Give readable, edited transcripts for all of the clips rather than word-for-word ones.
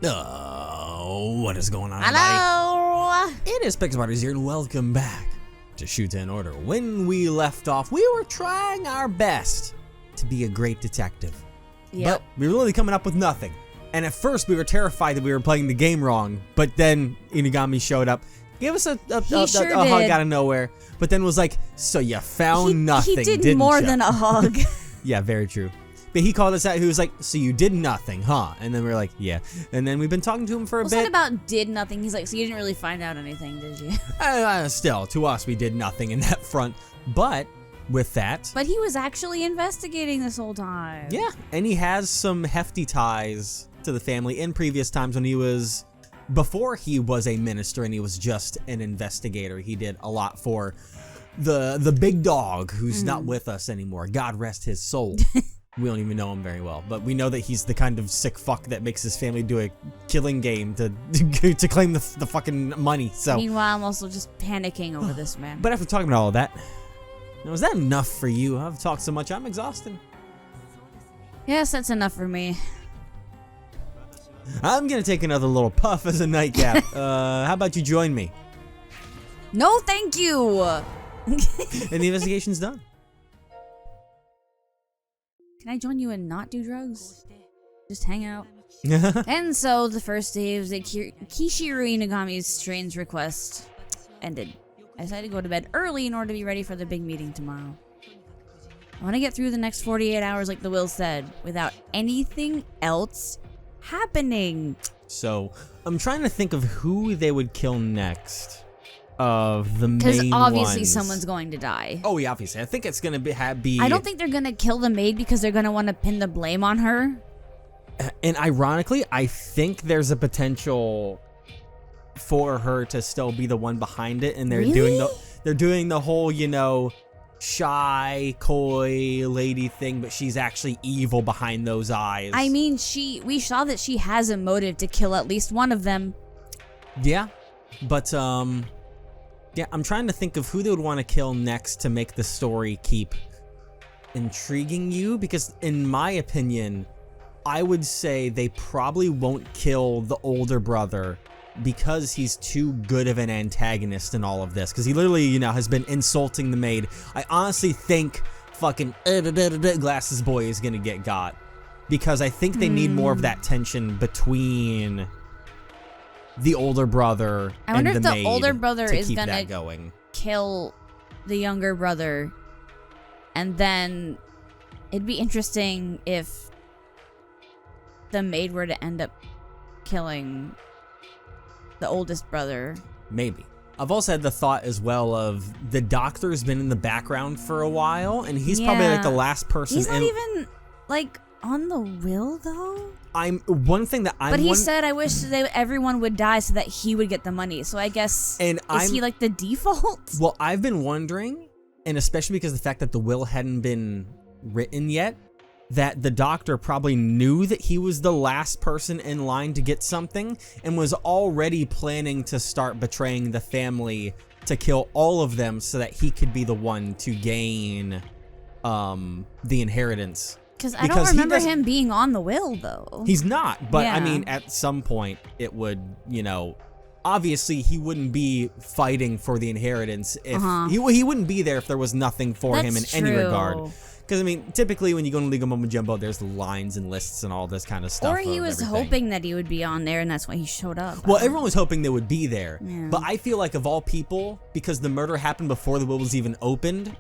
What is going on, everybody? Hello! It is Pixelparters here, and welcome back to Shuten Order. When we left off, we were trying our best to be a great detective. Yep. But we were really coming up with nothing. And at first, we were terrified that we were playing the game wrong. But then Inugami showed up, gave us a hug out of nowhere. But then was like, so you found nothing, He did didn't more ya?" than a hug. Yeah, very true. But he called us out. He was like, so you did nothing, huh? And then we were like, yeah. And then we've been talking to him for a Well, bit. it's not about did nothing. He's like, so you didn't really find out anything, did you? Still, to us, we did nothing in that front. But with that... But he was actually investigating this whole time. Yeah, and he has some hefty ties to the family in previous times when he was... Before he was a minister and he was just an investigator, he did a lot for the big dog who's not with us anymore. God rest his soul. We don't even know him very well, but we know that he's the kind of sick fuck that makes his family do a killing game to claim the fucking money. So meanwhile, I'm also just panicking over this man. But after talking about all that, was that enough for you? I've talked so much, I'm exhausted. Yes, that's enough for me. I'm gonna take another little puff as a nightcap. How about you join me? No, thank you. And the investigation's done. Can I join you and not do drugs? Just hang out. And so the first day of the Kishiru Inugami's strange request ended. I decided to go to bed early in order to be ready for the big meeting tomorrow. I want to get through the next 48 hours like the will said, without anything else happening. So, I'm trying to think of who they would kill next. Of the main Because obviously ones. someone's going to die. Oh, yeah, obviously. I think it's gonna be... I don't think they're going to kill the maid because they're going to want to pin the blame on her. And ironically, I think there's a potential for her to still be the one behind it, and they're doing the whole, you know, shy, coy lady thing, but she's actually evil behind those eyes. I mean, we saw that she has a motive to kill at least one of them. Yeah, but yeah, I'm trying to think of who they would want to kill next to make the story keep intriguing you, because in my opinion, I would say they probably won't kill the older brother because he's too good of an antagonist in all of this, because he literally, you know, has been insulting the maid. I honestly think fucking Glasses Boy is gonna get got, because I think they need more of that tension between the older brother and the maid. I wonder if the older brother is gonna going. Kill the younger brother, and then it'd be interesting if the maid were to end up killing the oldest brother. Maybe. I've also had the thought as well of the doctor's been in the background for a while, and he's probably like the last person. He's not even like on the will though. But he said, "I wish everyone would die so that he would get the money." So I guess is he like the default? Well, I've been wondering, and especially because of the fact that the will hadn't been written yet, that the doctor probably knew that he was the last person in line to get something and was already planning to start betraying the family to kill all of them so that he could be the one to gain the inheritance. Because I don't remember him being on the will, though. He's not, but I mean, at some point, it would, you know, obviously he wouldn't be fighting for the inheritance if he wouldn't be there if there was nothing for him in any regard. Because, I mean, typically when you go to League of Mumbo Jumbo, there's lines and lists and all this kind of stuff. Or he was hoping that he would be on there, and that's why he showed up. Well, everyone was hoping they would be there. Yeah. But I feel like of all people, because the murder happened before the will was even opened,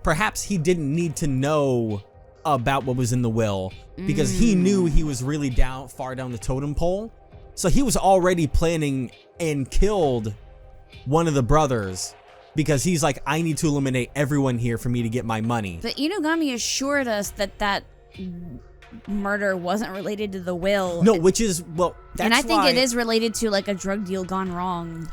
perhaps he didn't need to know about what was in the will, because he knew he was really far down the totem pole. So he was already planning and killed one of the brothers, because he's like, I need to eliminate everyone here for me to get my money. But Inugami assured us that murder wasn't related to the will. No, which is, well, that's and I think it is related to like a drug deal gone wrong.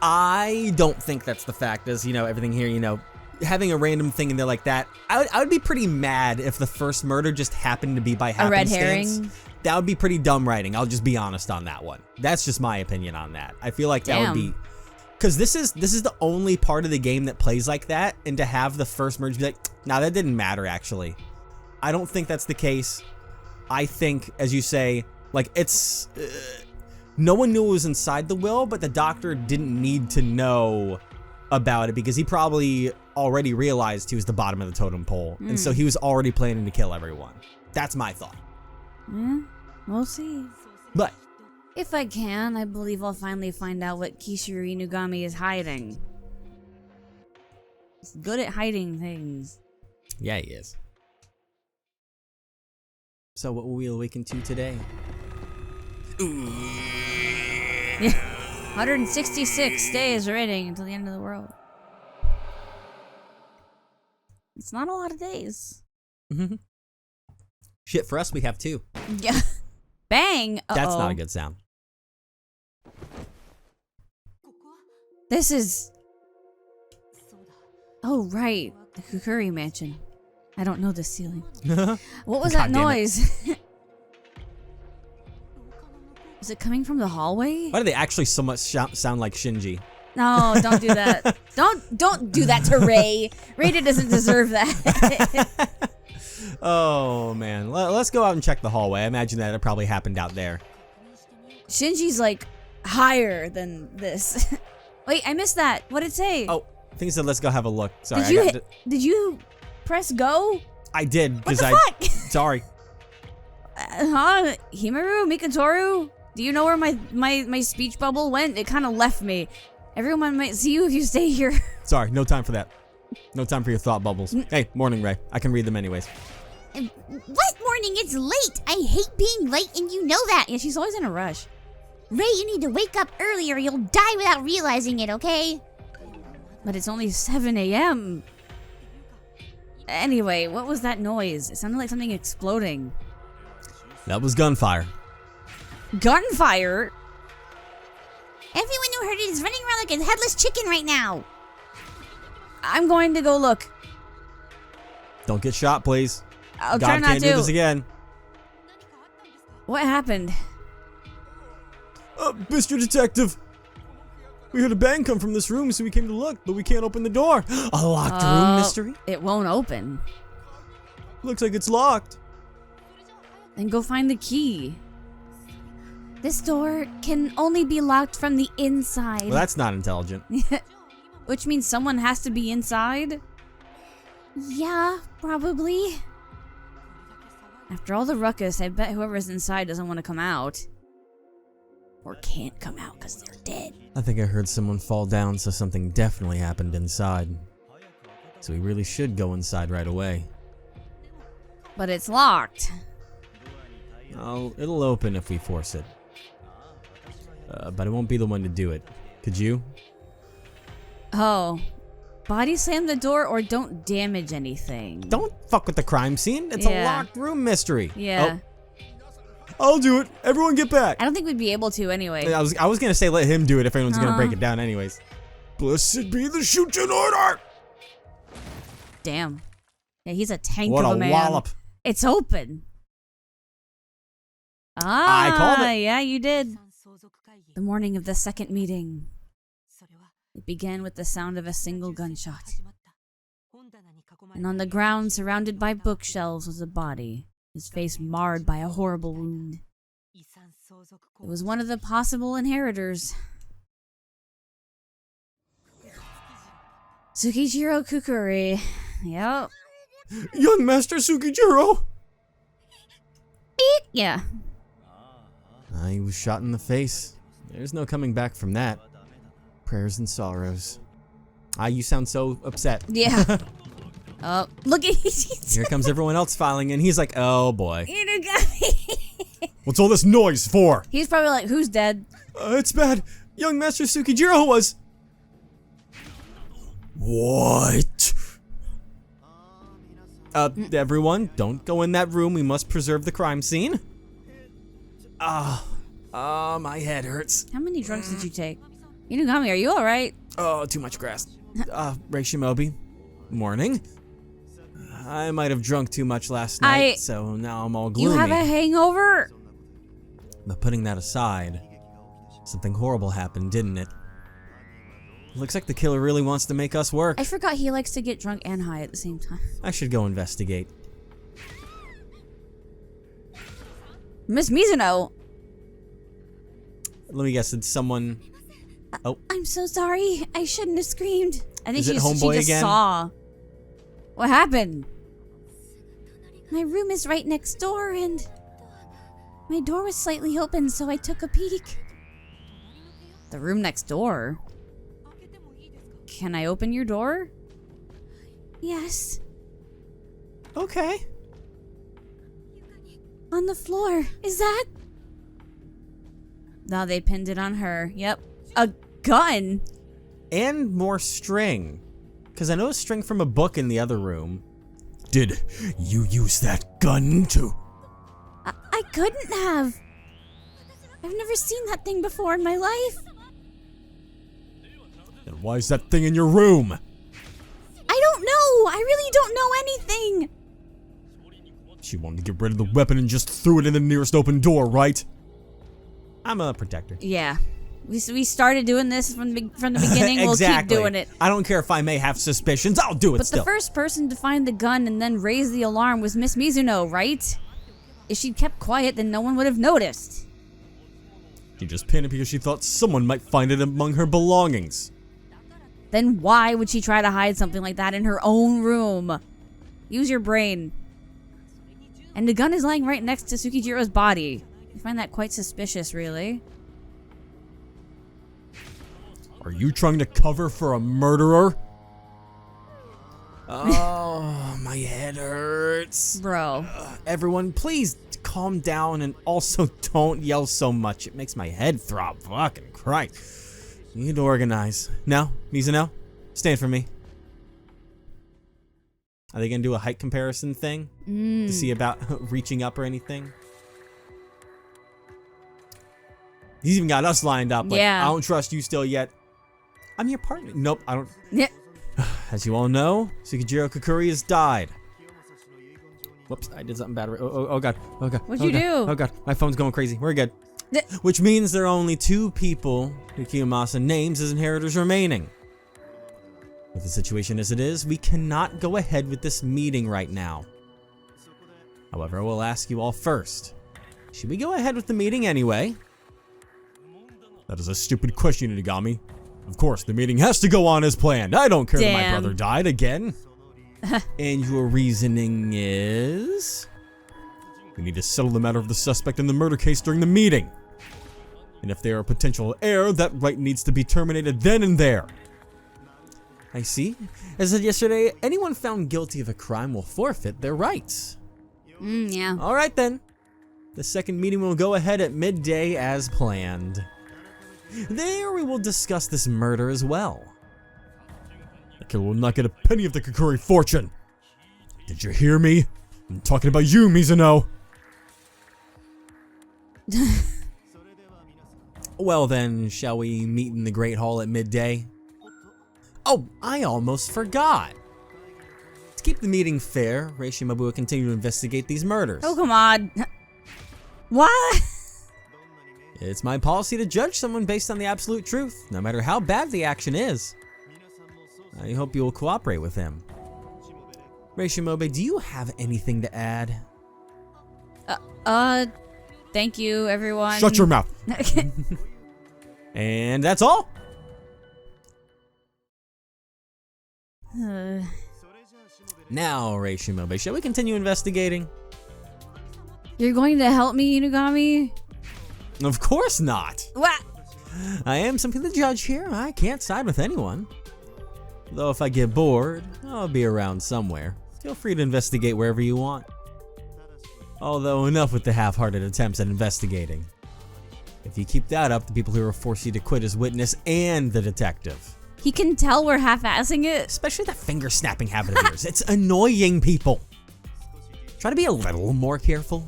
I don't think that's the fact, as, you know, everything here, you know, having a random thing in there like that, I would be pretty mad if the first murder just happened to be by happenstance. A red herring? That would be pretty dumb writing. I'll just be honest on that one. That's just my opinion on that. I feel like that would be... Because this is the only part of the game that plays like that, and to have the first murder be like, nah, that didn't matter, actually. I don't think that's the case. I think, as you say, Like, it's... no one knew it was inside the will, but the doctor didn't need to know about it because he probably already realized he was the bottom of the totem pole. And so he was already planning to kill everyone. That's my thought. Yeah, we'll see. But If I can, I believe I'll finally find out what Kishiru Inugami is hiding. He's good at hiding things. yeah, he is. So what will we awaken to today? Yeah. 166 days remaining until the end of the world. It's not a lot of days. Shit, for us, we have 2. Yeah. Bang! Uh-oh. That's not a good sound. This is... Oh, right. The Kukuri mansion. I don't know this ceiling. What was that God damn it. noise? Is it coming from the hallway? Why do they actually so much sound like Shinji? No, don't do that. Don't do that to Ray. Ray doesn't deserve that. Oh, man. Let's go out and check the hallway. I imagine that it probably happened out there. Shinji's like higher than this. Wait, I missed that. What did it say? Oh, I think it said let's go have a look. Sorry, Did you press go? I did, because What the fuck? Sorry. Himaru? Mikotoru? Do you know where my speech bubble went? It kind of left me. Everyone might see you if you stay here. Sorry, no time for that. No time for your thought bubbles. Hey, morning, Ray. I can read them anyways. What morning? It's late. I hate being late and you know that. Yeah, she's always in a rush. Ray, you need to wake up earlier. You'll die without realizing it, okay? But it's only 7 a.m. Anyway, what was that noise? It sounded like something exploding. That was gunfire. Gunfire? Everyone who heard it is running around like a headless chicken right now. I'm going to go look. Don't get shot, please. I'll God try not can't to. do this again. What happened? Mr. Detective. We heard a bang come from this room, so we came to look, but we can't open the door. A locked room mystery? It won't open. Looks like it's locked. Then go find the key. This door can only be locked from the inside. Well, that's not intelligent. Which means someone has to be inside? Yeah, probably. After all the ruckus, I bet whoever's inside doesn't want to come out. Or can't come out because they're dead. I think I heard someone fall down, so something definitely happened inside. So we really should go inside right away. But it's locked. It'll open if we force it. But I won't be the one to do it. Could you? Oh. Body slam the door or don't damage anything. Don't fuck with the crime scene. It's a locked room mystery. Yeah. Oh, I'll do it. Everyone get back. I don't think we'd be able to anyway. I was gonna say let him do it if anyone's gonna break it down anyways. Blessed be the Shuten order. Damn. Yeah, he's a tank What of a a man. wallop. It's open. I called it. Yeah, you did. The morning of the second meeting. It began with the sound of a single gunshot. And on the ground, surrounded by bookshelves, was a body, his face marred by a horrible wound. It was one of the possible inheritors. Tsukijiro Kukuri. Yep. Young Master Tsukijiro. Yeah. He was shot in the face. There's no coming back from that. Prayers and sorrows. You sound so upset. Yeah. Oh, look at Here comes everyone else filing in. He's like, oh boy. Inugami. What's all this noise for? He's probably like, who's dead? It's bad. Young Master Tsukijiro was... What? Everyone, don't go in that room. We must preserve the crime scene. My head hurts. How many drugs did you take? Inugami, are you alright? Oh, too much grass. Ray Shimobi. Morning. I might have drunk too much last night, so now I'm all gloomy. You have a hangover? But putting that aside, something horrible happened, didn't it? Looks like the killer really wants to make us work. I forgot he likes to get drunk and high at the same time. I should go investigate. Miss Mizuno, Let me guess, did someone... Oh, I'm so sorry. I shouldn't have screamed. I think Is it she homeboy just again? saw. What happened? My room is right next door, and my door was slightly open, so I took a peek. The room next door? Can I open your door? Yes, okay. on the floor. Is that? No, they pinned it on her. Yep. A gun? And more string. Because I know a string from a book in the other room. Did you use that gun to... I couldn't have. I've never seen that thing before in my life. Then why is that thing in your room? I don't know. I really don't know anything. She wanted to get rid of the weapon and just threw it in the nearest open door, right? I'm a protector. Yeah. We started doing this from the beginning. We'll keep doing it. I don't care if I may have suspicions. I'll do it But still. the first person to find the gun and then raise the alarm was Miss Mizuno, right? If she'd kept quiet, then no one would have noticed. She just panicked because she thought someone might find it among her belongings. Then why would she try to hide something like that in her own room? Use your brain. And the gun is lying right next to Tsukijiro's body. I find that quite suspicious, really. Are you trying to cover for a murderer? Oh, my head hurts. Bro. Everyone, please calm down and also don't yell so much. It makes my head throb. Fucking Christ. You need to organize. Now, Mizuno, stand for me. Are they gonna do a height comparison thing to see about reaching up or anything? He's even got us lined up. Like, Yeah. I don't trust you still yet. I'm your partner. Nope, I don't. Yeah. As you all know, Tsukijiro Kokuri has died. Whoops, I did something bad. Oh god. Oh god. What'd oh you god. do? Oh god, my phone's going crazy. We're good. Th- Which means there are only 2 people who Kiyomasa names as inheritors remaining. With the situation as it is, we cannot go ahead with this meeting right now. However, I will ask you all first. Should we go ahead with the meeting anyway? That is a stupid question, Inugami. Of course, the meeting has to go on as planned. I don't care that my Damn. brother died again. And your reasoning is? We need to settle the matter of the suspect in the murder case during the meeting. And if they are a potential heir, that right needs to be terminated then and there. I see. As I said yesterday, anyone found guilty of a crime will forfeit their rights. Yeah. Alright then. The second meeting will go ahead at midday as planned. There we will discuss this murder as well. The killer will not get a penny of the Kokuri fortune. Did you hear me? I'm talking about you, Mizuno. Well then, shall we meet in the Great Hall at midday? Oh, I almost forgot. To keep the meeting fair, Reishimabu will continue to investigate these murders. Oh, come on. What? It's my policy to judge someone based on the absolute truth, no matter how bad the action is. I hope you will cooperate with him. Reishimobe, do you have anything to add? Thank you, everyone. Shut your mouth. And that's all. Now, Reishimobe, shall we continue investigating? You're going to help me, Inugami? Of course not. What? I am simply the judge here. I can't side with anyone. Though if I get bored, I'll be around somewhere. Feel free to investigate wherever you want. Although enough with the half-hearted attempts at investigating. If you keep that up, the people who will force you to quit as witness and the detective. He can tell we're half-assing it? Especially that finger-snapping habit of yours. It's annoying people. Try to be a little more careful.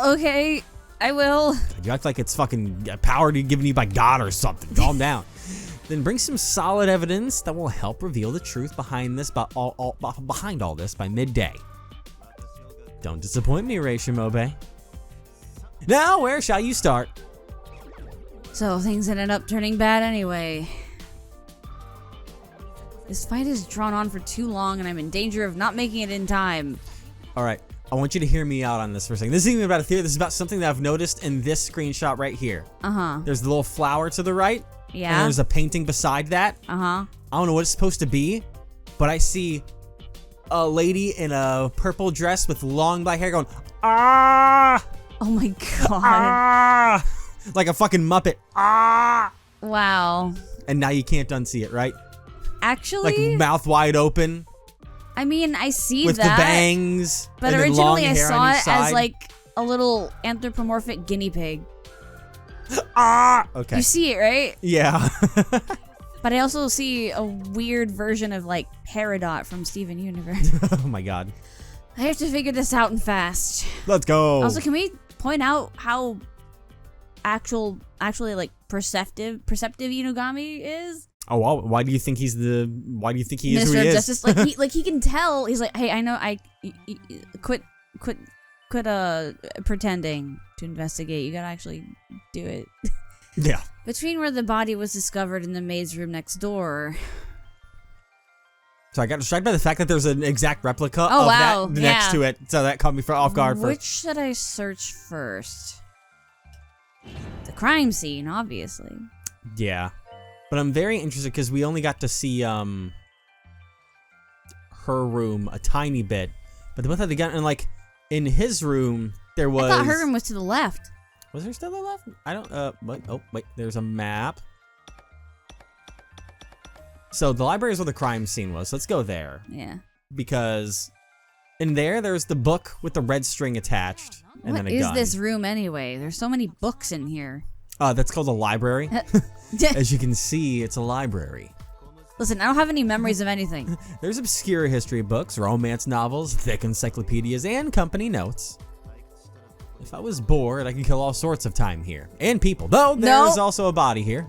Okay, I will. You act like it's fucking power given you by God or something. Calm down. Then bring some solid evidence that will help reveal the truth behind this, behind all this by midday. Don't disappoint me, Reishimobe. Now, where shall you start? So things ended up turning bad anyway. This fight is drawn on for too long and I'm in danger of not making it in time. All right, I want you to hear me out on this for a second. This isn't even about a theory. This is about something that I've noticed in this screenshot right here. There's the little flower to the right. Yeah. And there's a painting beside that. I don't know what it's supposed to be, but I see a lady in a purple dress with long black hair going, ah! Oh my god. Ah! Like a fucking Muppet. Ah! Wow. And now you can't unsee it, right? Actually, like mouth wide open. I mean, I see with that. The bangs. But and originally I hair saw it side. as like a little anthropomorphic guinea pig. Ah! Okay. You see it, right? Yeah. But I also see a weird version of like Peridot from Steven Universe. Oh my god. I have to figure this out and fast. Let's go. Also, can we point out how actually like perceptive Inugami is? Oh, well, why do you think he's why do you think he Minister is who he of is? Justice? Like he can tell. He's like, hey, I know. Quit pretending to investigate. You gotta actually do it. Yeah. Between where the body was discovered in the maid's room next door. So I got distracted by the fact that there's an exact replica Oh, of wow. that next to it. So that caught me off guard first. Which should I search first? The crime scene, obviously. Yeah. But I'm very interested because we only got to see her room a tiny bit. But they both had the gun, and like in his room there was. I thought her room was to the left. Was there still a left? I don't. Wait. Oh, wait. There's a map. So the library is where the crime scene was. Let's go there. Yeah. Because in there's the book with the red string attached, and then a gun. What is this room anyway? There's so many books in here. That's called a library. As you can see, it's a library. Listen, I don't have any memories of anything. There's obscure history books, romance novels, thick encyclopedias, and company notes. If I was bored, I could kill all sorts of time here. And people. Though, there's also a body here.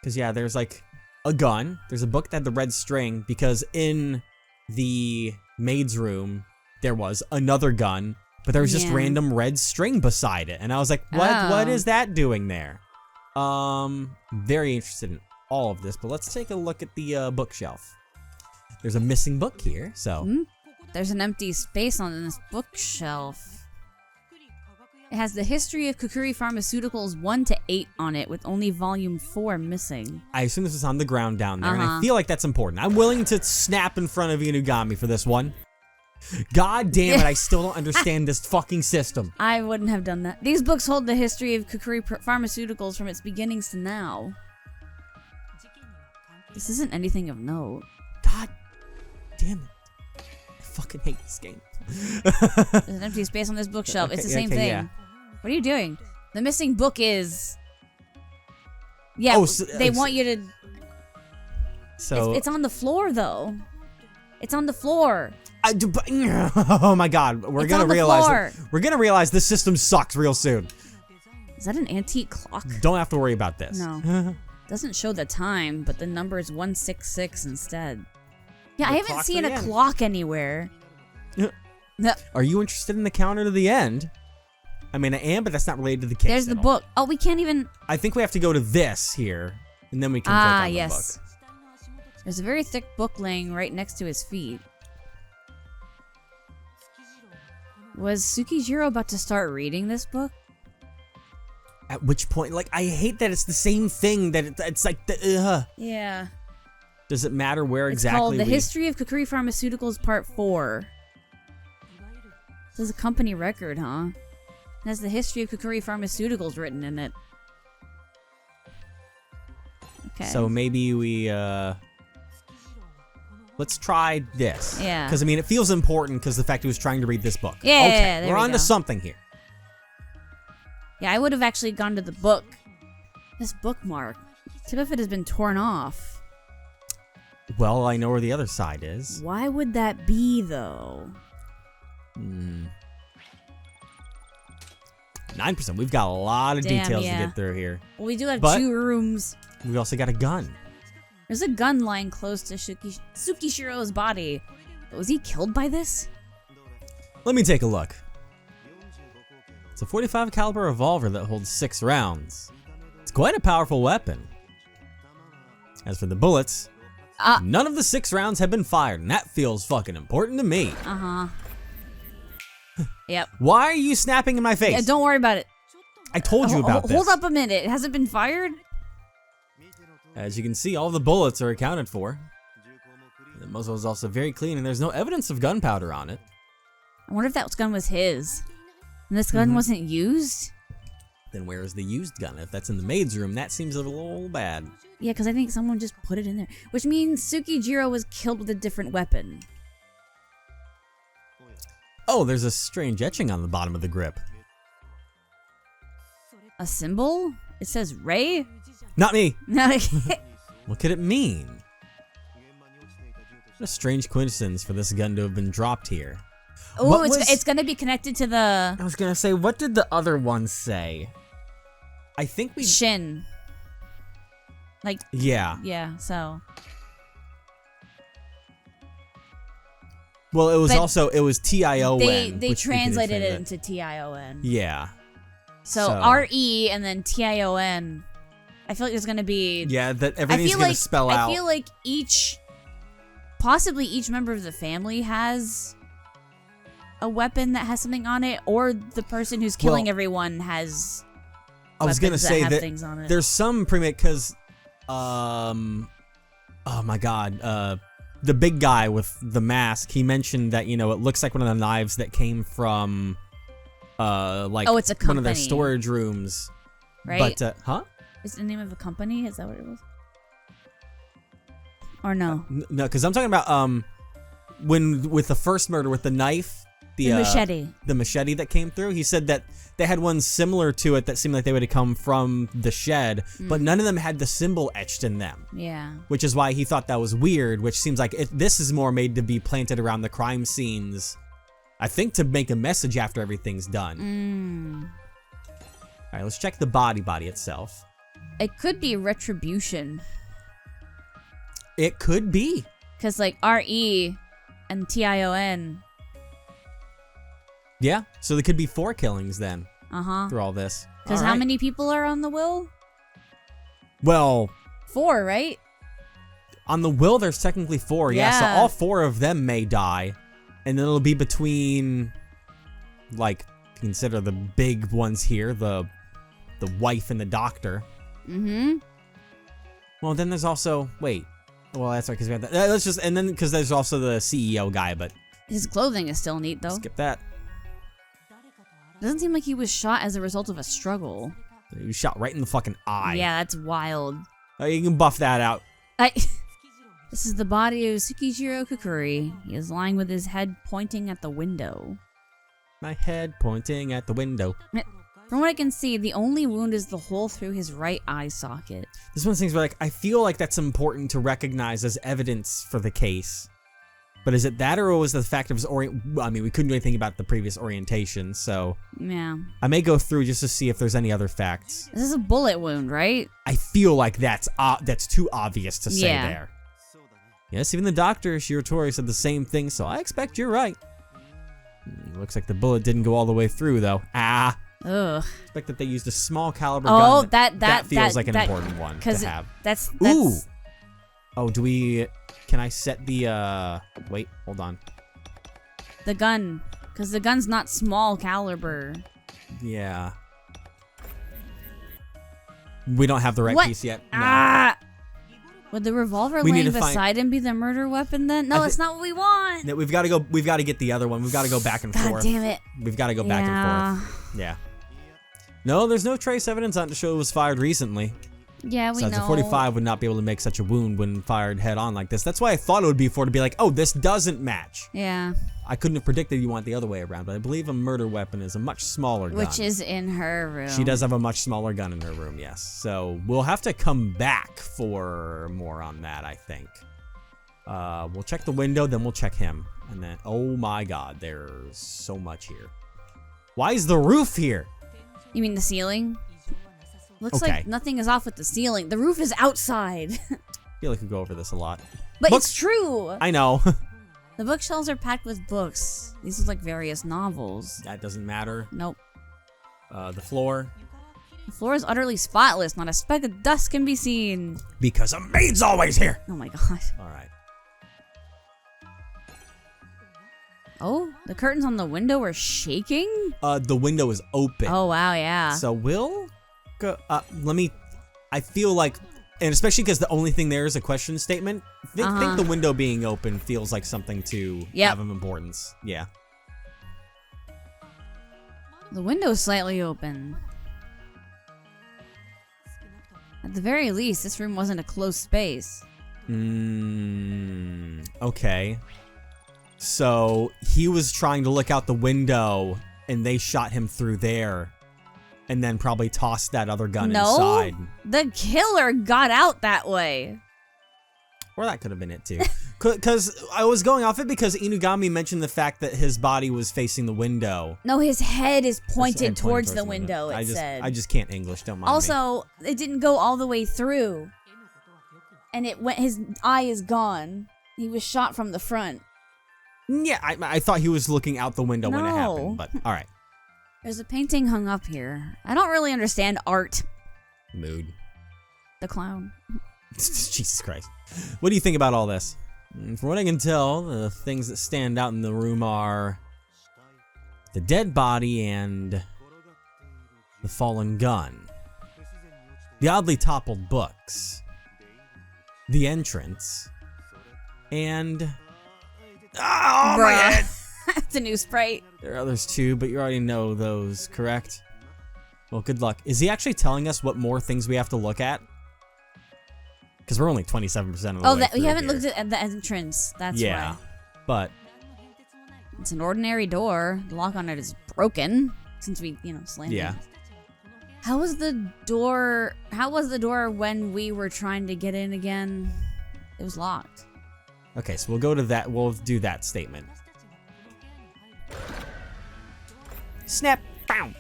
Because, yeah, there's, like, a gun. There's a book that had the red string, because in the maid's room, there was another gun, but there was just random red string beside it. And I was like, what is that doing there? Very interested in all of this, but let's take a look at the bookshelf. There's a missing book here, so... There's an empty space on this bookshelf. It has the history of Kukuri Pharmaceuticals 1 to 8 on it, with only volume 4 missing. I assume this is on the ground down there, and I feel like that's important. I'm willing to snap in front of Inugami for this one. God damn it, I still don't understand this fucking system. I wouldn't have done that. These books hold the history of Kukuri Pharmaceuticals from its beginnings to now. This isn't anything of note. God damn it. I fucking hate this game. There's an empty space on this bookshelf. Okay, it's the same thing. Yeah. What are you doing? The missing book is... Yeah, they want you to... So It's on the floor, though. It's on the floor. Oh my god, we're gonna realize this system sucks real soon. Is that an antique clock? Don't have to worry about this. No. Doesn't show the time, but the number is 166 instead. Yeah, I haven't seen a clock anywhere. No. Are you interested in the counter to the end? I mean, I am, but that's not related to the case. There's the book. Oh, we can't even... I think we have to go to this here, and then we can click on the book. There's a very thick book laying right next to his feet. Was Tsukijiro about to start reading this book? At which point, like, I hate that it's the same thing, that it's like the, Yeah. Does it matter where it's exactly called The History of Kukuri Pharmaceuticals Part 4. This is a company record, huh? It has the history of Kukuri Pharmaceuticals written in it. Okay. So maybe we, let's try this. Yeah. Because, I mean, it feels important because the fact he was trying to read this book. Yeah, okay, there we're we on go. to something here. Yeah, I would have actually gone to the book. This bookmark. Tip of it has been torn off. Well, I know where the other side is. Why would that be, though? 9%. We've got a lot of details to get through here. Well, we do have But 2 rooms. We also got a gun. There's a gun lying close to Tsukishiro's body. Was he killed by this? Let me take a look. It's a .45 caliber revolver that holds 6 rounds. It's quite a powerful weapon. As for the bullets, None of the 6 rounds have been fired, and that feels fucking important to me. Yep. Why are you snapping in my face? Yeah, don't worry about it. I told you about this. Hold up a minute. Has it been fired? As you can see, all the bullets are accounted for. The muzzle is also very clean, and there's no evidence of gunpowder on it. I wonder if that gun was his. And this gun wasn't used? Then where is the used gun? If that's in the maid's room, that seems a little bad. Yeah, because I think someone just put it in there. Which means Tsukijiro was killed with a different weapon. Oh, there's a strange etching on the bottom of the grip. A symbol? It says Ray? Not me! No. What could it mean? What a strange coincidence for this gun to have been dropped here. Oh, it's gonna be connected to the... I was gonna say, what did the other one say? I think we... Shin. Like... Yeah. Yeah, so... Well, it was But also, it was T-I-O-N. They translated it into T-I-O-N. Yeah. So R-E and then T-I-O-N. I feel like there's gonna be... Yeah, that everything's gonna spell out. I feel like possibly each member of the family has a weapon that has something on it, or the person who's killing everyone has I was gonna say that that things on it. there's some because oh my god, the big guy with the mask, he mentioned that, you know, it looks like one of the knives that came from like it's a one of their company. storage rooms. Right? But huh? Is the name of a company? Is that what it was? Or no? No, because I'm talking about when with the first murder with the knife, the machete. The machete that came through. He said that they had one similar to it that seemed like they would have come from the shed, but none of them had the symbol etched in them. Yeah. Which is why he thought that was weird, which seems like this is more made to be planted around the crime scenes, I think, to make a message after everything's done. All right, let's check the body itself. It could be retribution. It could be. Because, like, R-E and T-I-O-N. Yeah, so there could be 4 killings then. Through all this. Because how many people are on the will? Well... 4, right? On the will, there's technically 4, yeah. So all 4 of them may die. And then it'll be between, like, consider the big ones here, the wife and the doctor. Well, then there's also, wait. Well, that's right, because we have that. Let's just, and then, because there's also the CEO guy, but... His clothing is still neat, though. Skip that. Doesn't seem like he was shot as a result of a struggle. He was shot right in the fucking eye. Yeah, that's wild. Oh, you can buff that out. This is the body of Tsukijiro Kukuri. He is lying with his head pointing at the window. My head pointing at the window. From what I can see, the only wound is the hole through his right eye socket. This one of the things where, like, I feel like that's important to recognize as evidence for the case. But is it that, or was the fact of his I mean, we couldn't do anything about the previous orientation, so... Yeah. I may go through just to see if there's any other facts. This is a bullet wound, right? I feel like that's too obvious to say there. Yes, even the doctor, Shiratori, said the same thing, so I expect you're right. Looks like the bullet didn't go all the way through, though. Ugh. I expect that they used a small caliber gun. That feels like an important one to have. That's... Ooh! Oh, do we... Can I set the, wait, hold on. The gun. Because the gun's not small caliber. Yeah. We don't have the right piece yet. No. Ah! Would the revolver laying beside him be the murder weapon then? No, that's not what we want. No, we've got to get the other one. We've got to go back and forth. God damn it. We've got to go back and forth. Yeah. No, there's no trace evidence on it to show it was fired recently. Yeah, we know. A 45 would not be able to make such a wound when fired head on like this. That's why I thought it would be to be like, oh, this doesn't match. Yeah. I couldn't have predicted you want the other way around, but I believe a murder weapon is a much smaller gun. Which is in her room. She does have a much smaller gun in her room, yes. So we'll have to come back for more on that, I think. We'll check the window, then we'll check him. And then, oh my god, there's so much here. Why is the roof here? You mean the ceiling? Looks like nothing is off with the ceiling. The roof is outside. I feel like we go over this a lot. But it's true. I know. The bookshelves are packed with books. These look like various novels. That doesn't matter. Nope. The floor. The floor is utterly spotless. Not a speck of dust can be seen. Because a maid's always here. Oh my god. All right. Oh, the curtains on the window are shaking? The window is open. Oh, wow, yeah. So we'll go, I feel like, and especially because the only thing there is a question statement, think the window being open feels like something to have of importance. Yeah. The window's slightly open. At the very least, this room wasn't a closed space. Okay. So he was trying to look out the window and they shot him through there and then probably tossed that other gun inside. The killer got out that way. Or that could have been it too. Because I was going off it because Inugami mentioned the fact that his body was facing the window. No, his head is pointed towards the window, it said. I just can't English, don't mind me. Also, it didn't go all the way through. And it went. His eye is gone. He was shot from the front. Yeah, I thought he was looking out the window when it happened, but all right. There's a painting hung up here. I don't really understand art. Mood. The clown. Jesus Christ. What do you think about all this? From what I can tell, the things that stand out in the room are the dead body and the fallen gun, the oddly toppled books, the entrance, and oh my head! It's a new sprite. There are others too, but you already know those, correct? Well, good luck. Is he actually telling us what more things we have to look at? Because we're only 27% of the way we haven't here. looked at the entrance. That's why. But it's an ordinary door. The lock on it is broken since we, slammed it. How was the door when we were trying to get in again? It was locked. Okay, so we'll go to that. We'll do that statement. Snap! Bow!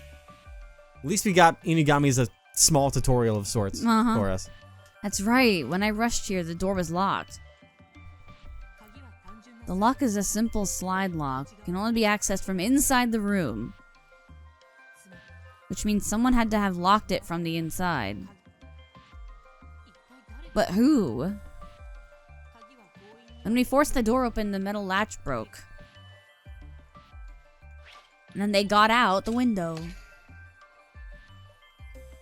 At least we got Inugami's a small tutorial of sorts for us. That's right. When I rushed here, the door was locked. The lock is a simple slide lock. It can only be accessed from inside the room. Which means someone had to have locked it from the inside. But who? When we forced the door open, the metal latch broke. And then they got out the window.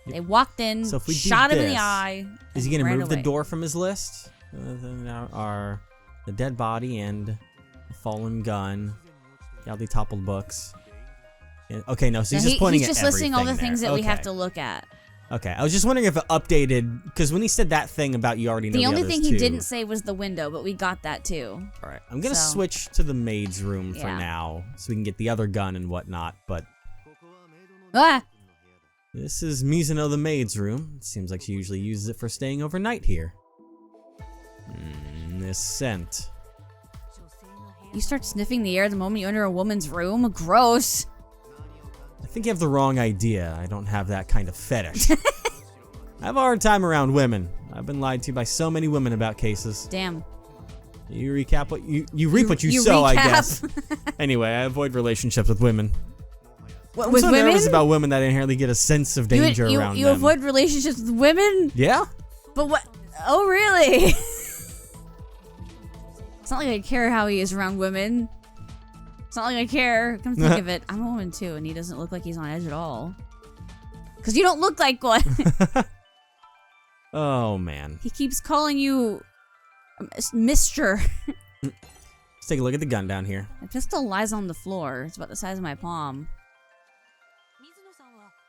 They walked in, so if we shot do him in this, the eye. Is he going to move away. the door from his list? Are the dead body and the fallen gun, the oddly toppled books. Okay, no, so he's just pointing at He's just everything listing all the things there. that we have to look at. Okay, I was just wondering if it updated, because when he said that thing about you already know the only others thing he too. didn't say was the window, but we got that too. All right, I'm going to switch to the maid's room for now, so we can get the other gun and whatnot, but... Ah! This is Mizuno the maid's room. It seems like she usually uses it for staying overnight here. This scent. You start sniffing the air the moment you enter a woman's room? Gross. I think you have the wrong idea. I don't have that kind of fetish. I have a hard time around women. I've been lied to by so many women about cases. Damn. You recap what you reap what you sow, I guess. Anyway, I avoid relationships with women. What, I'm with so women? nervous about women that I inherently get a sense of danger around you them. avoid relationships with women? Yeah? But what? Oh, really? It's not like I care how he is around women. It's not like I care. Come think of it, I'm a woman too, and he doesn't look like he's on edge at all. Because you don't look like one. Oh, man. He keeps calling you Mr. Let's take a look at the gun down here. The pistol lies on the floor. It's about the size of my palm.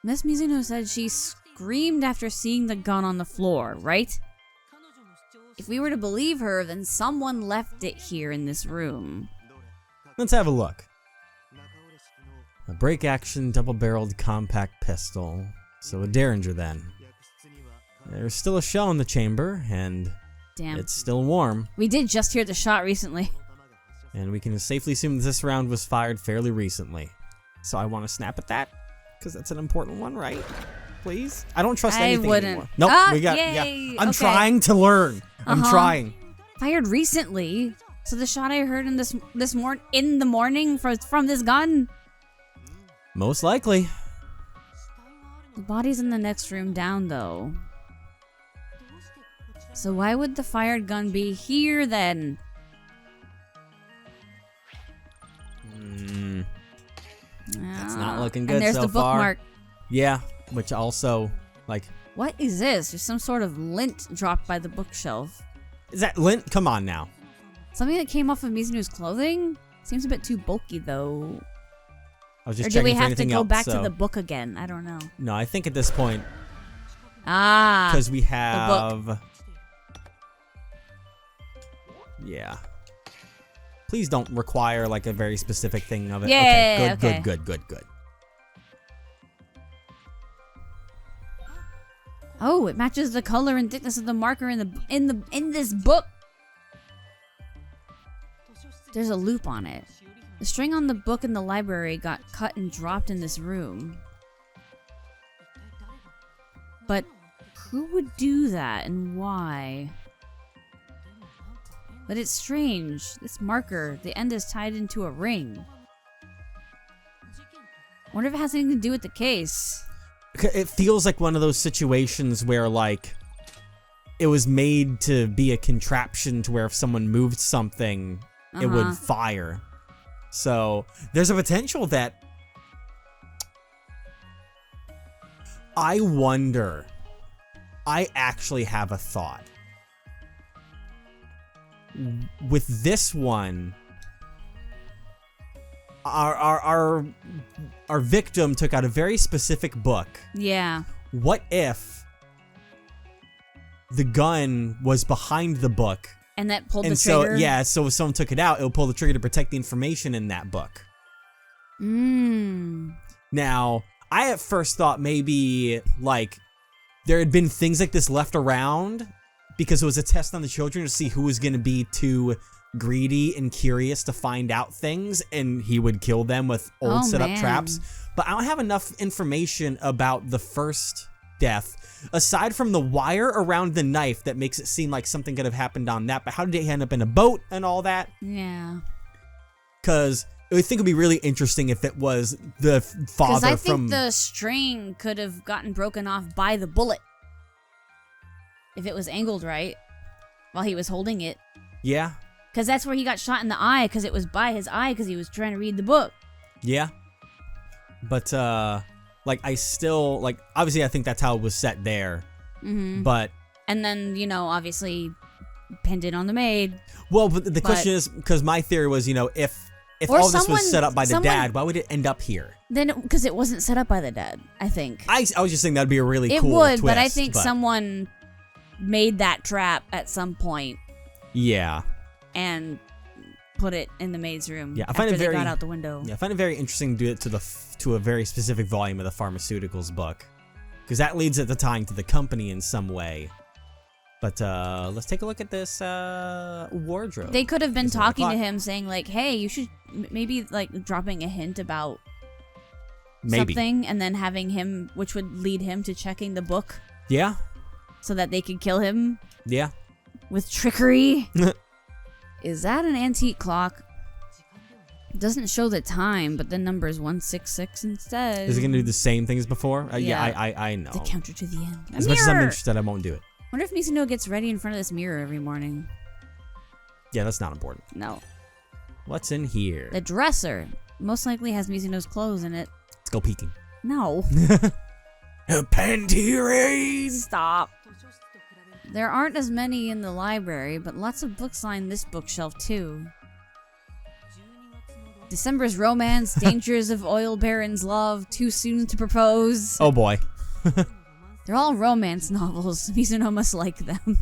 Miss Mizuno said she screamed after seeing the gun on the floor, right? If we were to believe her, then someone left it here in this room. Let's have a look. A break-action, double-barreled compact pistol. So a Derringer, then. There's still a shell in the chamber, and it's still warm. We did just hear the shot recently. And we can safely assume that this round was fired fairly recently. So I want to snap at that, because that's an important one, right? Please? I don't trust anything anymore. Nope, we got, yay. I'm trying to learn. I'm trying. Fired recently? So the shot I heard in the morning from this gun? Most likely. The body's in the next room down, though. So why would the fired gun be here, then? That's not looking good and there's so the far. bookmark. Yeah, which also, like... What is this? There's some sort of lint dropped by the bookshelf. Is that lint? Come on now. Something that came off of Mizuno's clothing? Seems a bit too bulky, though. I was just Or do checking we for have to anything go else, back so... to the book again? I don't know. No, I think at this point... Ah. Because we have... Yeah. Please don't require, like, a very specific thing of it. Yeah, okay, good. Oh, it matches the color and thickness of the marker in this book. There's a loop on it. The string on the book in the library got cut and dropped in this room. But who would do that and why? But it's strange. This marker, the end is tied into a ring. I wonder if it has anything to do with the case. It feels like one of those situations where, like, it was made to be a contraption to where if someone moved something, it would fire. So, there's a potential that... I wonder... I actually have a thought. With this one... Our victim took out a very specific book. Yeah. What if the gun was behind the book? And that pulled And the so, trigger? yeah, so if someone took it out, it'll pull the trigger to protect the information in that book. Now, I at first thought maybe, like, there had been things like this left around because it was a test on the children to see who was going to be too greedy and curious to find out things, and he would kill them with old set-up traps. But I don't have enough information about the first death, aside from the wire around the knife that makes it seem like something could have happened on that. But how did he end up in a boat and all that? Yeah. Because I think it would be really interesting if it was the father Because I from... think the string could have gotten broken off by the bullet. If it was angled right, while he was holding it. Yeah. Because that's where he got shot in the eye, because it was by his eye, because he was trying to read the book. Yeah. But, like, I still, like, obviously I think that's how it was set there. But... And then, you know, obviously pinned it on the maid. Well, but the question is, because my theory was, you know, if all this was set up by the dad, why would it end up here? Then, because it wasn't set up by the dad, I think. I was just thinking that'd be a really cool twist. It would, but I twist, think someone made that trap at some point. Yeah. And put it in the maid's room. Yeah, I find it very, they got out the window. Yeah, I find it very interesting to do it to a very specific volume of the pharmaceuticals book, because that leads it to tying to the company in some way. But let's take a look at this wardrobe. They could have been talking to him, saying like, "Hey, you should maybe like dropping a hint about something, and then having him, which would lead him to checking the book. Yeah. So that they could kill him. Yeah. With trickery." Is that an antique clock? It doesn't show the time, but the number is 166 instead. Is it going to do the same thing as before? Yeah, I know. The counter to the end. As much as I'm interested, I won't do it. Wonder if Mizuno gets ready in front of this mirror every morning. Yeah, that's not important. No. What's in here? The dresser. Most likely has Mizuno's clothes in it. Let's go peeking. No. Panty. Stop. There aren't as many in the library, but lots of books line this bookshelf too. December's Romance, Dangers of Oil Baron's Love, Too Soon to Propose. Oh boy. They're all romance novels. Mizuno must like them.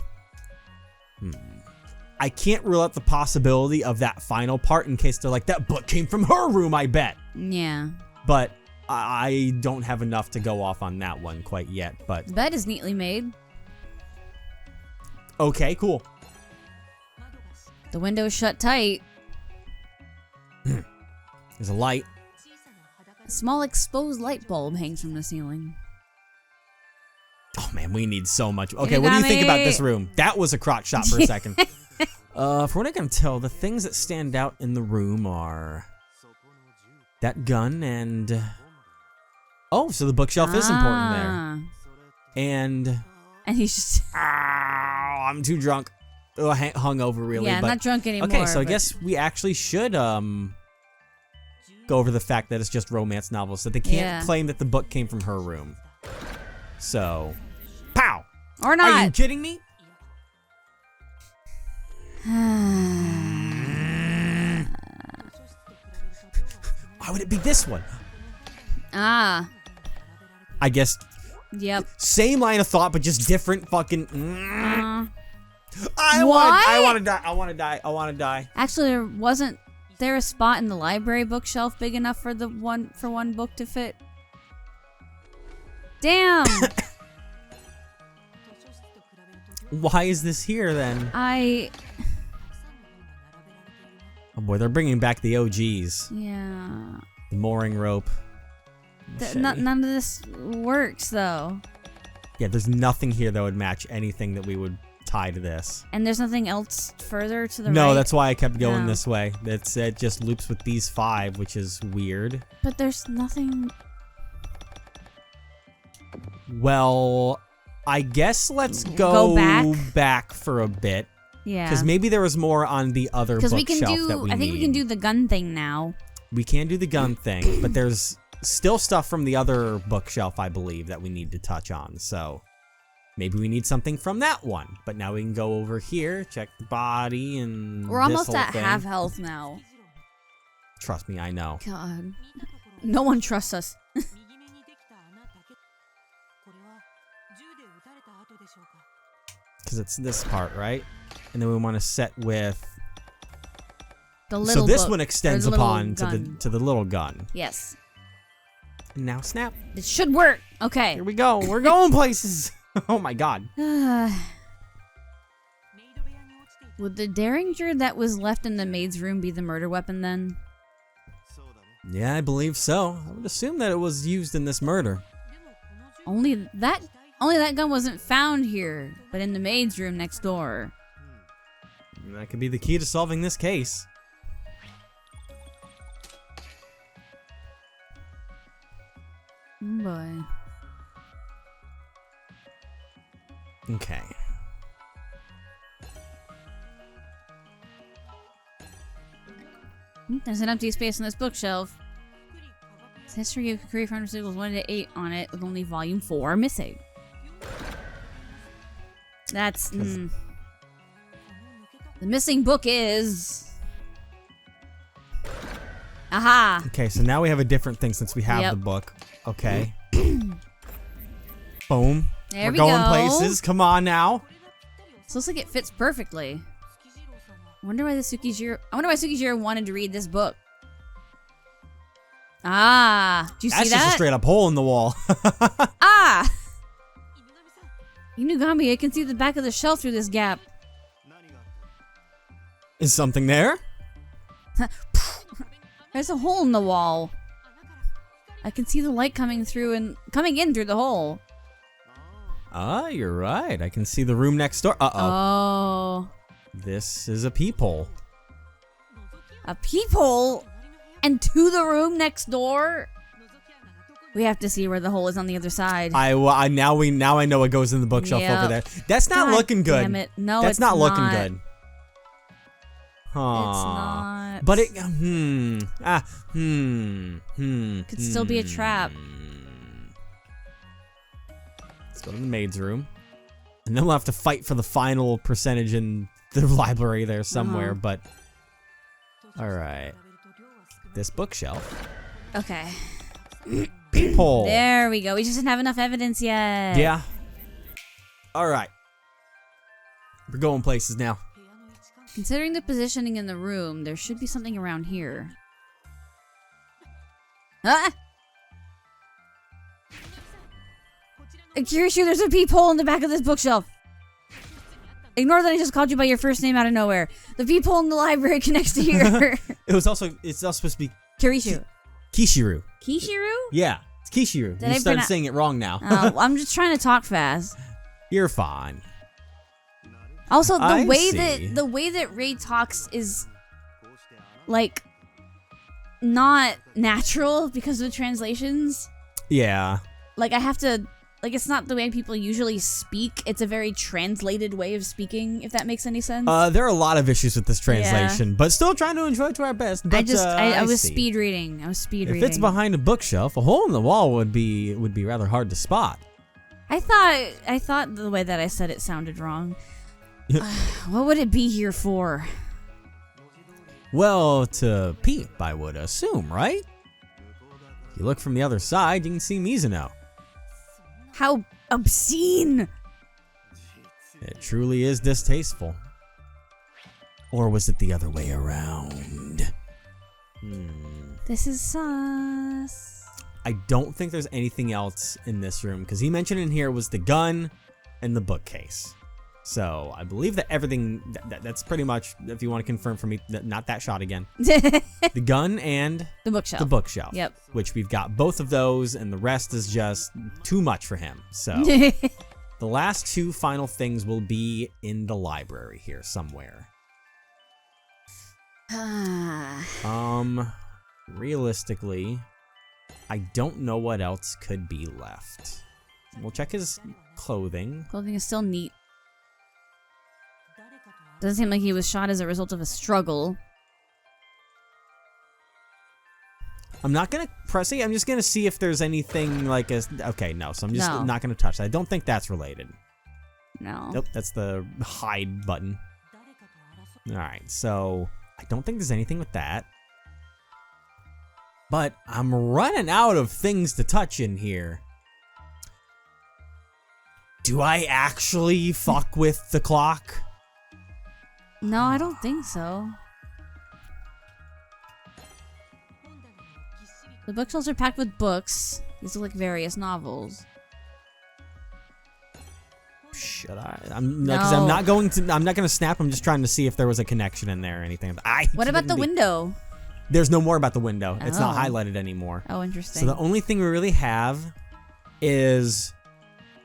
I can't rule out the possibility of that final part in case they're like, that book came from her room, I bet. Yeah. But I don't have enough to go off on that one quite yet. But the bed is neatly made. Okay, cool. The window's shut tight. There's a light. A small exposed light bulb hangs from the ceiling. Oh man, we need so much. Okay, what do you think about this room? That was a crotch shot for a second. For what I can tell, the things that stand out in the room are that gun and Oh, so the bookshelf is important there. Ah. And he's just... I'm too drunk. Oh, hungover, really. Yeah, I'm but, not drunk anymore. Okay, so I but- guess we actually should go over the fact that it's just romance novels, that they can't claim that the book came from her room. So, pow! Or not. Are you kidding me? Why would it be this one? Ah. I guess Yep. same line of thought, but just different fucking. I What? want to die. I want to die. I want to die. Actually, wasn't there a spot in the library bookshelf big enough for one book to fit? Damn. Why is this here then? I... Oh boy, they're bringing back the OGs. Yeah. The mooring rope. None of this works, though. Yeah, there's nothing here that would match anything that we would tie to this. And there's nothing else further to the right? No, that's why I kept going No. this way. It just loops with these 5, which is weird. But there's nothing... Well, I guess let's go back for a bit. Yeah. Because maybe there was more on the other Because bookshelf we can do... that we I think we can do the gun thing now. We can do the gun thing, but there's still stuff from the other bookshelf, I believe, that we need to touch on. So maybe we need something from that one. But now we can go over here, check the body, and We're this almost whole at thing. half health now. Trust me, I know. God. No one trusts us. Because it's this part, right? And then we want to set with... The little so this book, one extends or the little upon gun. to the little gun. Yes. And now snap. It should work. Okay. Here we go. We're going places. Oh my god. Would the derringer that was left in the maid's room be the murder weapon then? Yeah, I believe so. I would assume that it was used in this murder. Only that gun wasn't found here, but in the maid's room next door. And that could be the key to solving this case. Oh boy. Okay. There's an empty space on this bookshelf. It's history of Korea Pharmaceuticals 1 to 8 on it, with only volume 4 missing. That's... The missing book is... Aha! Okay, so now we have a different thing since we have the book. Okay. Boom. There We're we going go. places. Come on now. This looks like it fits perfectly. I wonder why Tsukijiro wanted to read this book. Ah, do you That's see just a that? straight up hole in the wall. Ah! Inugami, I can see the back of the shelf through this gap. Is something there? There's a hole in the wall. I can see the light coming in through the hole. Ah, you're right. I can see the room next door. Uh-oh. Oh. This is a peephole. A peephole? And to the room next door? We have to see where the hole is on the other side. Now I know what goes in the bookshelf over there. That's not God looking good. damn it. No, That's it's not looking not. good. Huh. It's not. But it Could still be a trap. Let's go to the maid's room. And then we'll have to fight for the final percentage in the library there somewhere, but alright. This bookshelf. Okay. Peephole. There we go. We just didn't have enough evidence yet. Yeah. Alright. We're going places now. Considering the positioning in the room, there should be something around here. Ah! I'm curious, there's a peephole in the back of this bookshelf. Ignore that I just called you by your first name out of nowhere. The peephole in the library connects to here. It's also supposed to be Kirishu. Kishiru. Kishiru? Yeah, it's Kishiru. Did You I started saying it wrong now. I'm just trying to talk fast. You're fine. Also, I the way that Ray talks is like not natural because of the translations. Yeah. Like, I have to... Like, it's not the way people usually speak. It's a very translated way of speaking, if that makes any sense. There are a lot of issues with this translation, but still trying to enjoy it to our best. But, I was see. speed reading. If it's behind a bookshelf, a hole in the wall would be rather hard to spot. I thought the way that I said it sounded wrong. What would it be here for? Well, to peep, I would assume, right? If you look from the other side, you can see Mizuno. How obscene! It truly is distasteful. Or was it the other way around? This is sus. I don't think there's anything else in this room, because he mentioned in here was the gun and the bookcase. So I believe that everything, that's pretty much, if you want to confirm for me, not that shot again. The gun and the bookshelf. The bookshelf. Yep. Which we've got both of those, and the rest is just too much for him. So the last two final things will be in the library here somewhere. Realistically, I don't know what else could be left. We'll check his clothing. Clothing is still neat. Doesn't seem like he was shot as a result of a struggle. I'm not gonna press it. I'm just gonna see if there's anything like a. Okay, no. So I'm just No. not gonna touch that. I don't think that's related. No. Nope, that's the hide button. All right, so I don't think there's anything with that. But I'm running out of things to touch in here. Do I actually fuck with the clock? No, I don't think so. The bookshelves are packed with books. These look like various novels. Should I? Because I'm not going to. I'm not going to snap. I'm just trying to see if there was a connection in there or anything. What about the window? There's no more about the window. It's not Oh. highlighted anymore. Oh, interesting. So the only thing we really have is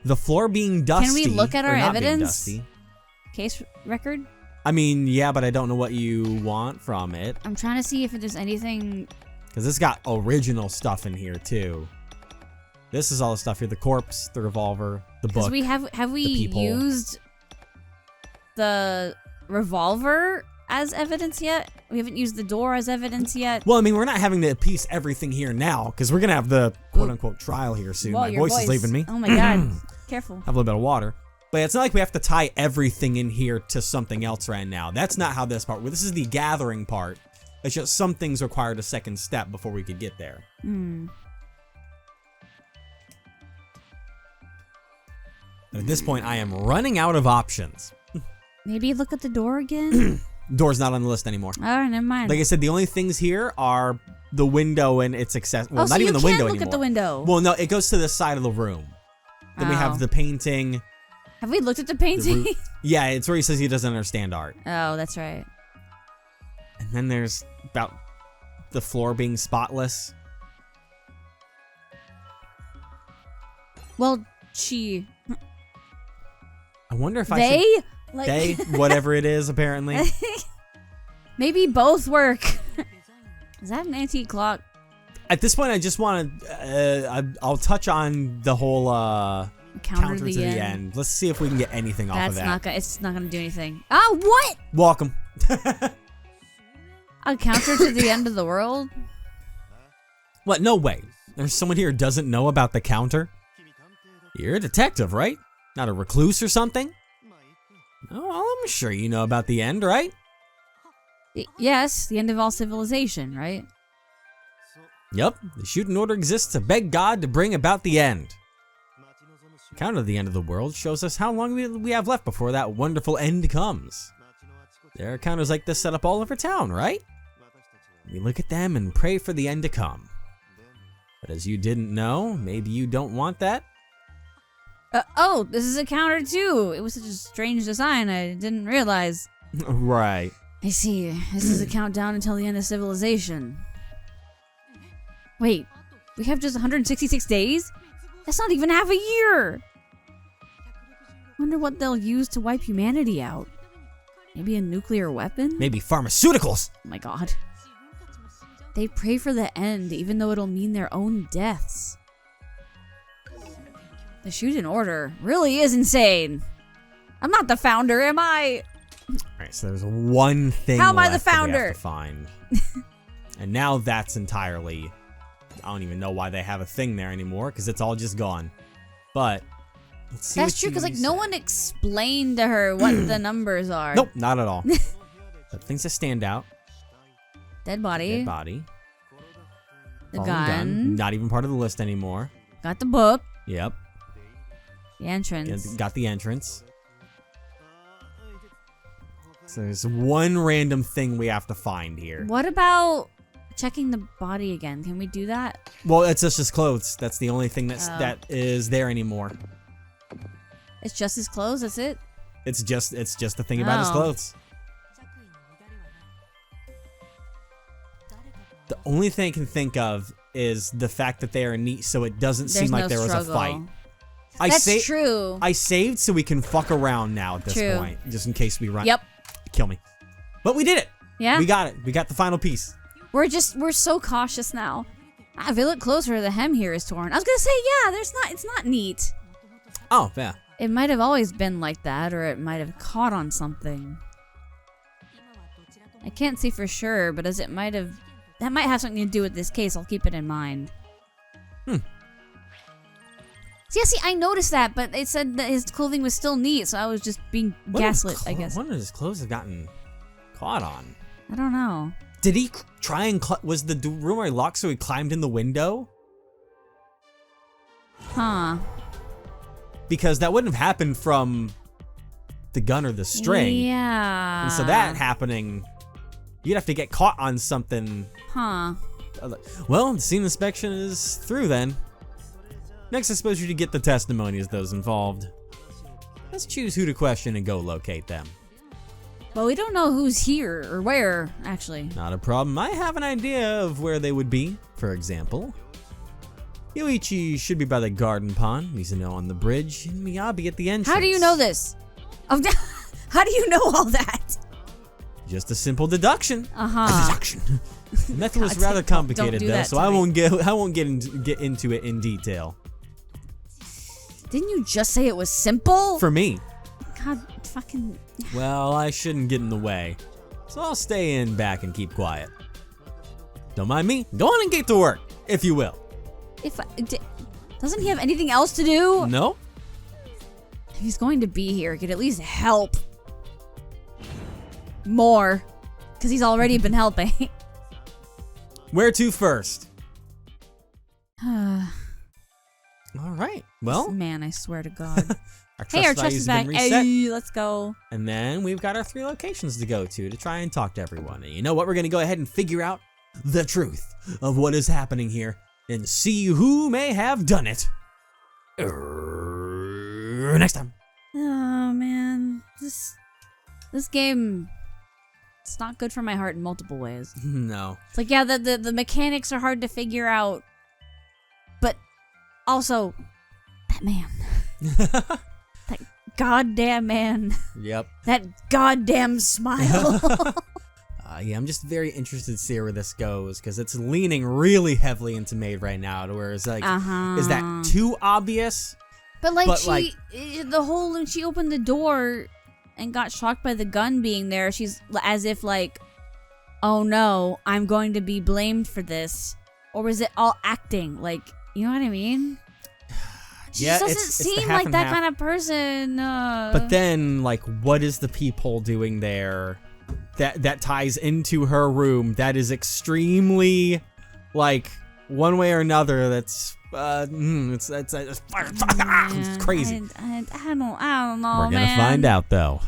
the floor being dusty. Can we look at our or not being evidence? dusty. Case record? I mean, yeah, but I don't know what you want from it. I'm trying to see if there's anything... Because it's got original stuff in here, too. This is all the stuff here. The corpse, the revolver, the book. Because have we the peephole. used the revolver as evidence yet? We haven't used the door as evidence yet. Well, I mean, we're not having to piece everything here now, because we're going to have the quote-unquote trial here soon. Whoa, My your voice is leaving me. Oh my god. Careful. Have a little bit of water. But it's not like we have to tie everything in here to something else right now. That's not how this part works. This is the gathering part. It's just some things required a second step before we could get there. At this point, I am running out of options. Maybe look at the door again? Door's not on the list anymore. Alright, never mind. Like I said, the only things here are the window and its access. Well, oh, not so even you the window can look anymore. at the window. Well, no, it goes to the side of the room. Then we Oh. have the painting. Have we looked at the The painting? yeah, it's where he says he doesn't understand art. Oh, that's right. And then there's about the floor being spotless. Well, she... I wonder if I should... Like, They, whatever it is, apparently. maybe both work. Is that an antique clock? At this point, I just want to... I'll touch on the whole counter to the end. Let's see if we can get anything off of that. It's not gonna do anything. Oh, what? Welcome. A counter to the end of the world? What? No way. There's someone here who doesn't know about the counter? You're a detective, right? Not a recluse or something? Oh, well, I'm sure you know about the end, right? Yes, the end of all civilization, right? Yup, the Shuten order exists to beg God to bring about the end. The counter to the end of the world shows us how long we have left before that wonderful end comes. There are counters like this set up all over town, right? We look at them and pray for the end to come. But as you didn't know, maybe you don't want that? Oh, this is a counter too. It was such a strange design, I didn't realize. Right. I see. This is a countdown until the end of civilization. Wait, we have just 166 days? That's not even half a year! Wonder what they'll use to wipe humanity out. Maybe a nuclear weapon? Maybe pharmaceuticals! Oh my god. They pray for the end, even though it'll mean their own deaths. The Shuten order really is insane. I'm not the founder, am I? Alright, so there's one thing How am I the left that we founder? have to find. And now that's entirely... I don't even know why they have a thing there anymore, because it's all just gone. But, let's see. That's true, because like no one explained to her what the numbers are. Nope, not at all. But things that stand out. Dead body. Dead body. The Fallen gun. Not even part of the list anymore. Got the book. Yep. The entrance. Got the entrance. So there's one random thing we have to find here. What about checking the body again? Can we do that? Well, it's just his clothes. That's the only thing that is there anymore. It's just his clothes, that's it? It's just the thing about his Oh. clothes. The only thing I can think of is the fact that they are neat, so it doesn't seem like there was a fight. That's true. I saved so we can fuck around now at this True. point, just in case we run. Yep. Kill me. But we did it. Yeah. We got it. We got the final piece. We're so cautious now. If we look closer, the hem here is torn. I was gonna say, yeah, it's not neat. Oh, yeah. It might have always been like that, or it might have caught on something. I can't say for sure, but that might have something to do with this case. I'll keep it in mind. See, I noticed that, but it said that his clothing was still neat, so I was just being gaslit, I guess. One of his clothes have gotten caught on. I don't know. Did he try and was the room already locked so he climbed in the window? Huh. Because that wouldn't have happened from the gun or the string. Yeah. And so that happening, you'd have to get caught on something. Huh. Well, the scene inspection is through then. Next, I suppose you should get the testimonies of those involved. Let's choose who to question and go locate them. But we don't know who's here or where, actually. Not a problem. I have an idea of where they would be. For example, Yoichi should be by the garden pond, Mizuno on the bridge, and Miyabi at the entrance. How do you know this? How do you know all that? Just a simple deduction. Uh-huh. A deduction. The method was God, rather don't complicated do though, that so to I me. won't get into it in detail. Didn't you just say it was simple? For me. God, fucking... Well, I shouldn't get in the way, so I'll stay in back and keep quiet. Don't mind me. Go on and get to work, if you will. Doesn't he have anything else to do? No? If he's going to be here, he could at least help. More. Because he's already been helping. Where to first? All right. Well, Man, I swear to God. our trust Hey, our trust values is have back. been reset. Hey, let's go. And then we've got our 3 locations to go to try and talk to everyone. And you know what? We're going to go ahead and figure out the truth of what is happening here and see who may have done it. Next time. Oh, man. This game... It's not good for my heart in multiple ways. No. It's like, yeah, the mechanics are hard to figure out. But also, that man. That goddamn man. Yep. That goddamn smile. Yeah, I'm just very interested to see where this goes because it's leaning really heavily into Maid right now. To where it's like, is that too obvious? But like, But, when she opened the door and got shocked by the gun being there, she's as if like, oh no, I'm going to be blamed for this. Or was it all acting? Like, you know what I mean? She Yeah, just doesn't it's the seem half like and that half. kind of person. But then, like, what is the peephole doing there that ties into her room that is extremely, like, one way or another that's, it's crazy. I don't know, We're gonna man. find out, though.